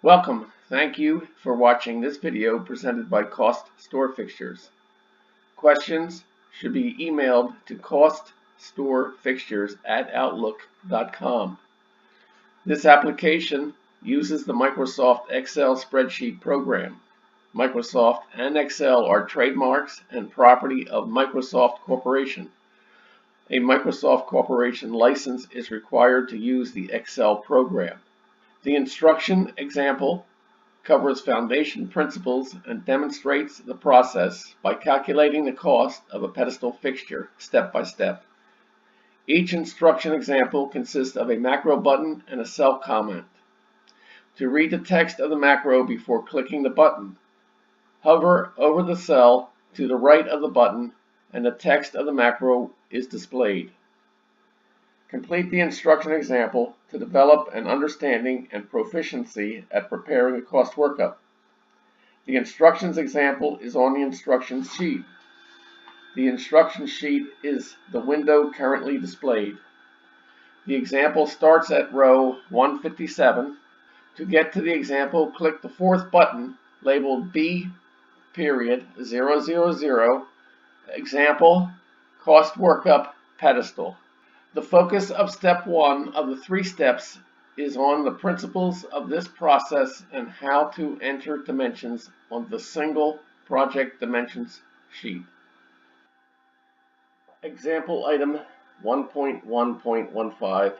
Welcome. Thank you for watching this video presented by CostStoreFixtures. Questions should be emailed to CostStoreFixtures@outlook.com. This application uses the Microsoft Excel spreadsheet program. Microsoft and Excel are trademarks and property of Microsoft Corporation. A Microsoft Corporation license is required to use the Excel program. The instruction example covers foundation principles and demonstrates the process by calculating the cost of a pedestal fixture step by step. Each instruction example consists of a macro button and a cell comment. To read the text of the macro before clicking the button, hover over the cell to the right of the button and the text of the macro is displayed. Complete the instruction example to develop an understanding and proficiency at preparing a cost workup. The instructions example is on the instructions sheet. The instruction sheet is the window currently displayed. The example starts at row 157. To get to the example, click the fourth button labeled B.000 Example Cost Workup Pedestal. The focus of step 1 of the 3 steps is on the principles of this process and how to enter dimensions on the single project dimensions sheet. Example item 1.1.15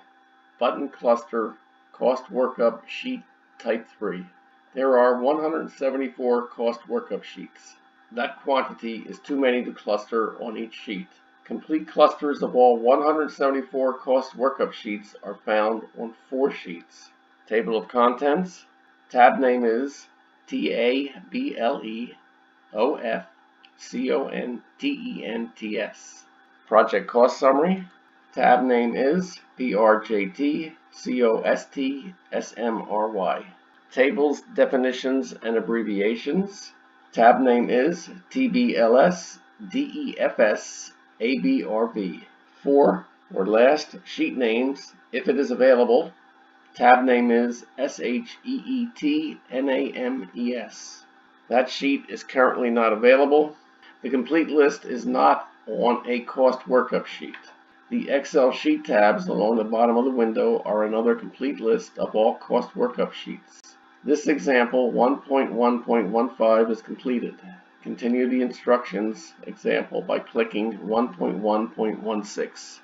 Button Cluster Cost Workup Sheet Type 3. There are 174 cost workup sheets. That quantity is too many to cluster on each sheet. Complete clusters of all 174 cost workup sheets are found on 4 sheets. Table of contents. Tab name is TABLEOFCONTENTS. Project cost summary. Tab name is PRJTCOSTSMRY. Tables, definitions, and abbreviations. Tab name is TBLS DEFS ABRV. 4 or last sheet names, if it is available. Tab name is SHEETNAMES. That sheet is currently not available. The complete list is not on a cost workup sheet. The Excel sheet tabs along the bottom of the window are another complete list of all cost workup sheets. This example 1.1.15 is completed. Continue the instructions example by clicking 1.1.16.